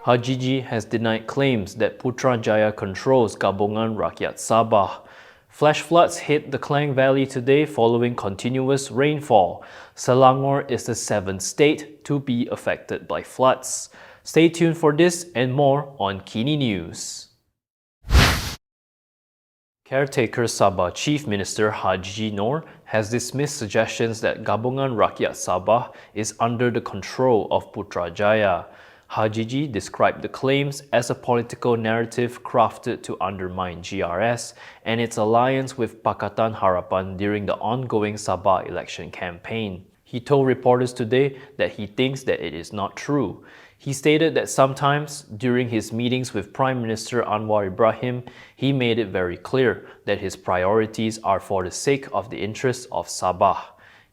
Hajiji has denied claims that Putrajaya controls Gabungan Rakyat Sabah. Flash floods hit the Klang Valley today following continuous rainfall. Selangor is the 7th state to be affected by floods. Stay tuned for this and more on Kini News. Caretaker Sabah Chief Minister Hajiji has dismissed suggestions that Gabungan Rakyat Sabah is under the control of Putrajaya. Hajiji described the claims as a political narrative crafted to undermine GRS and its alliance with Pakatan Harapan during the ongoing Sabah election campaign. He told reporters today that he thinks that it is not true. He stated that sometimes, during his meetings with Prime Minister Anwar Ibrahim, he made it very clear that his priorities are for the sake of the interests of Sabah.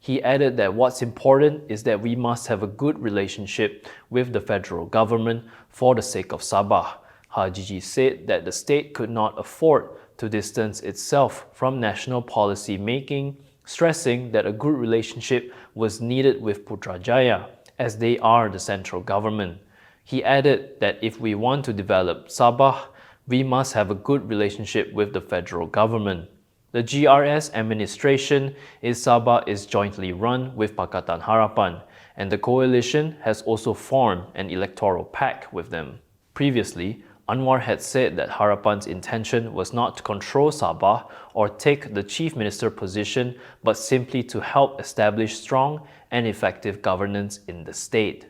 He added that what's important is that we must have a good relationship with the federal government for the sake of Sabah. Hajiji said that the state could not afford to distance itself from national policy making, stressing that a good relationship was needed with Putrajaya, as they are the central government. He added that if we want to develop Sabah, we must have a good relationship with the federal government. The GRS administration in Sabah is jointly run with Pakatan Harapan, and the coalition has also formed an electoral pact with them. Previously, Anwar had said that Harapan's intention was not to control Sabah or take the chief minister position, but simply to help establish strong and effective governance in the state.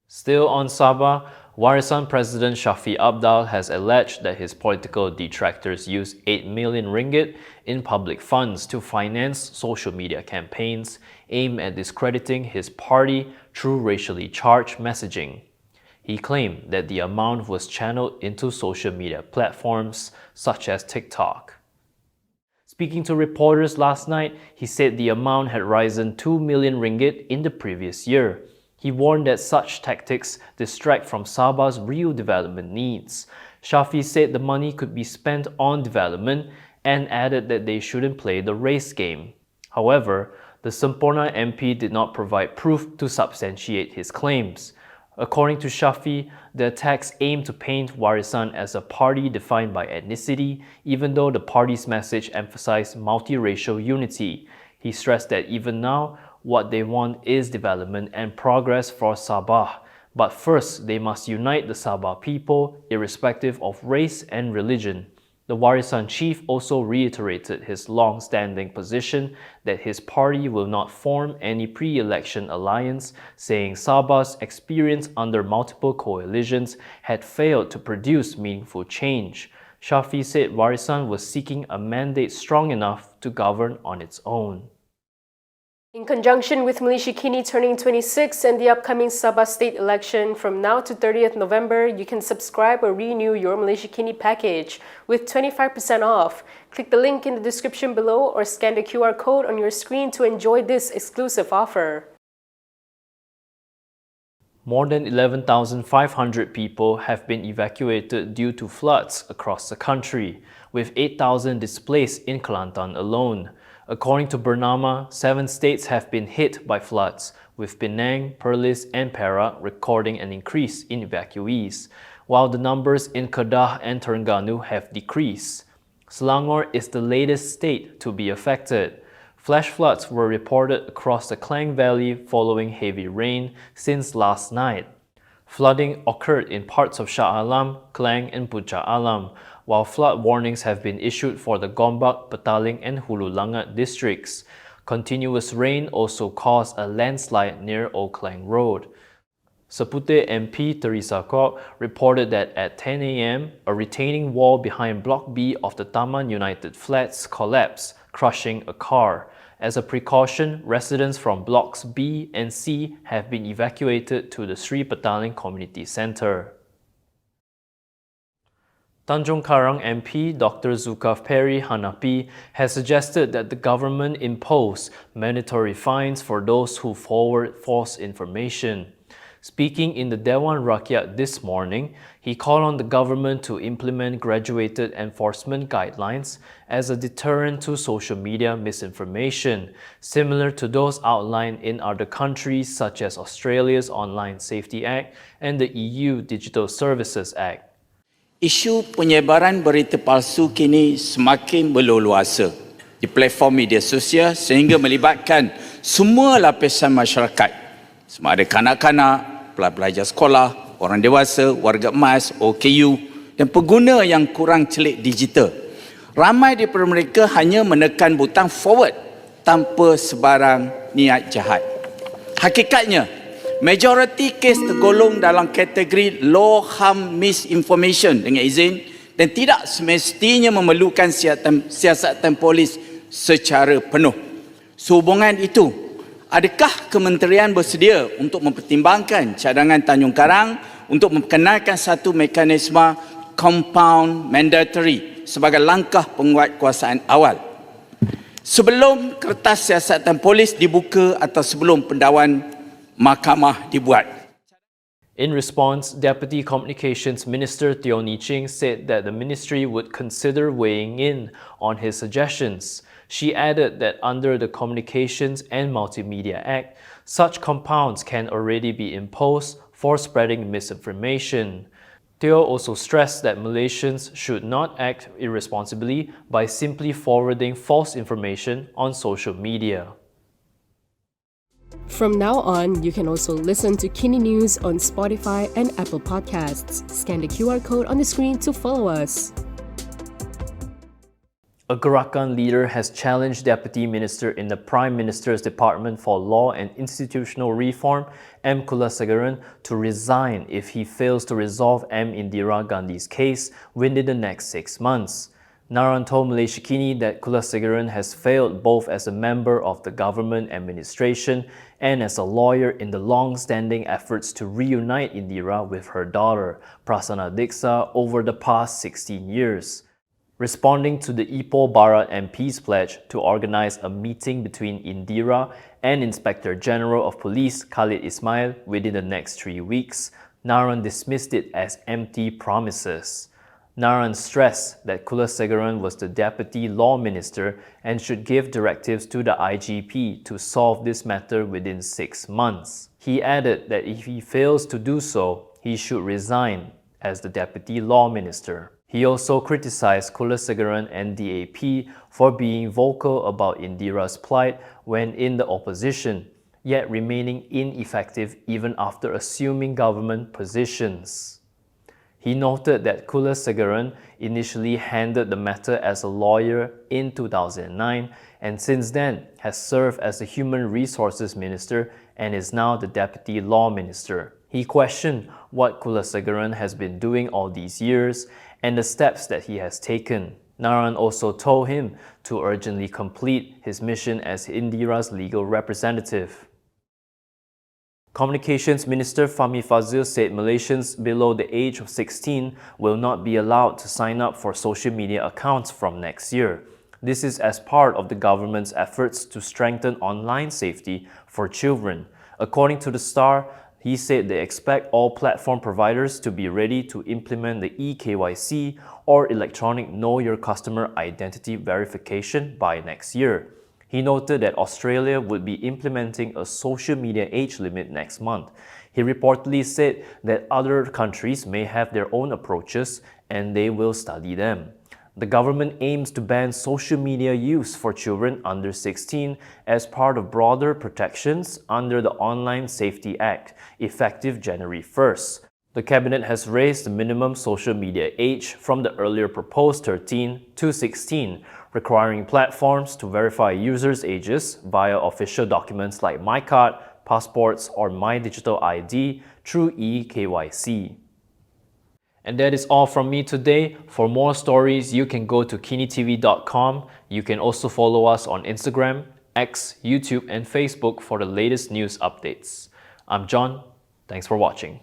Still on Sabah, Warisan President Shafee Apdal has alleged that his political detractors used 8 million ringgit in public funds to finance social media campaigns aimed at discrediting his party through racially charged messaging. He claimed that the amount was channeled into social media platforms such as TikTok. Speaking to reporters last night, he said the amount had risen 2 million ringgit in the previous year. He warned that such tactics distract from Sabah's real development needs. Shafee said the money could be spent on development and added that they shouldn't play the race game. However, the Semporna MP did not provide proof to substantiate his claims. According to Shafee, the attacks aimed to paint Warisan as a party defined by ethnicity, even though the party's message emphasized multiracial unity. He stressed that even now, what they want is development and progress for Sabah. But first, they must unite the Sabah people, irrespective of race and religion. The Warisan chief also reiterated his long-standing position that his party will not form any pre-election alliance, saying Sabah's experience under multiple coalitions had failed to produce meaningful change. Shafee said Warisan was seeking a mandate strong enough to govern on its own. In conjunction with Malaysia Kini turning 26 and the upcoming Sabah state election, from now to 30th November, you can subscribe or renew your Malaysia Kini package with 25% off. Click the link in the description below or scan the QR code on your screen to enjoy this exclusive offer. More than 11,500 people have been evacuated due to floods across the country, with 8,000 displaced in Kelantan alone. According to Bernama, 7 states have been hit by floods, with Penang, Perlis, and Perak recording an increase in evacuees, while the numbers in Kedah and Terengganu have decreased. Selangor is the latest state to be affected. Flash floods were reported across the Klang Valley following heavy rain since last night. Flooding occurred in parts of Shah Alam, Klang, and Puja Alam, while flood warnings have been issued for the Gombak, Petaling, and Hulu Langat districts. Continuous rain also caused a landslide near Old Klang Road. Seputeh MP Teresa Kok reported that at 10 a.m., a retaining wall behind Block B of the Taman United Flats collapsed, crushing a car. As a precaution, residents from Blocks B and C have been evacuated to the Sri Petaling Community Centre. Tanjung Karang MP Dr. Zulkifli Hanapi has suggested that the government impose mandatory fines for those who forward false information. Speaking in the Dewan Rakyat this morning, he called on the government to implement graduated enforcement guidelines as a deterrent to social media misinformation, similar to those outlined in other countries such as Australia's Online Safety Act and the EU Digital Services Act. Isu penyebaran berita palsu kini semakin berleluasa di platform media sosial sehingga melibatkan semua lapisan masyarakat, sama ada kanak-kanak, pelajar sekolah, orang dewasa, warga emas, OKU dan pengguna yang kurang celik digital. Ramai daripada mereka hanya menekan butang forward tanpa sebarang niat jahat. Hakikatnya, majoriti kes tergolong dalam kategori low harm misinformation dengan izin dan tidak semestinya memerlukan siasatan polis secara penuh. Sehubungan itu, adakah kementerian bersedia untuk mempertimbangkan cadangan Tanjung Karang untuk memperkenalkan satu mekanisme compound mandatory sebagai langkah penguatkuasaan awal sebelum kertas siasatan polis dibuka atau sebelum pendakwan mahkamah dibuat? In response, Deputy Communications Minister Teo Ni Ching said that the ministry would consider weighing in on his suggestions. She added that under the Communications and Multimedia Act, such compounds can already be imposed for spreading misinformation. Teo also stressed that Malaysians should not act irresponsibly by simply forwarding false information on social media. From now on, you can also listen to Kini News on Spotify and Apple Podcasts. Scan the QR code on the screen to follow us. A Gerakan leader has challenged Deputy Minister in the Prime Minister's Department for Law and Institutional Reform, M. Kulasegaran, to resign if he fails to resolve M. Indira Gandhi's case within the next 6 months. Naran told Malaysia Kini that Kulasegaran has failed both as a member of the government administration and as a lawyer in the long-standing efforts to reunite Indira with her daughter, Prasanna Diksa, over the past 16 years. Responding to the Ipoh Barat MP's pledge to organize a meeting between Indira and Inspector General of Police Khalid Ismail within the next 3 weeks, Naran dismissed it as empty promises. Naran stressed that Kulasegaran was the Deputy Law Minister and should give directives to the IGP to solve this matter within 6 months. He added that if he fails to do so, he should resign as the Deputy Law Minister. He also criticized Kulasegaran and DAP for being vocal about Indira's plight when in the opposition, yet remaining ineffective even after assuming government positions. He noted that Kulasegaran initially handled the matter as a lawyer in 2009 and since then has served as the Human Resources Minister and is now the Deputy Law Minister. He questioned what Kulasegaran has been doing all these years and the steps that he has taken. Naran also told him to urgently complete his mission as Indira's legal representative. Communications Minister Fahmi Fadzil said Malaysians below the age of 16 will not be allowed to sign up for social media accounts from next year. This is as part of the government's efforts to strengthen online safety for children. According to The Star, he said they expect all platform providers to be ready to implement the eKYC or electronic Know Your Customer Identity verification by next year. He noted that Australia would be implementing a social media age limit next month. He reportedly said that other countries may have their own approaches and they will study them. The government aims to ban social media use for children under 16 as part of broader protections under the Online Safety Act, effective January 1st. The Cabinet has raised the minimum social media age from the earlier proposed 13 to 16, requiring platforms to verify users' ages via official documents like MyCard, passports, or My Digital ID through eKYC. And that is all from me today. For more stories, you can go to Kinitv.com. You can also follow us on Instagram, X, YouTube, and Facebook for the latest news updates. I'm John. Thanks for watching.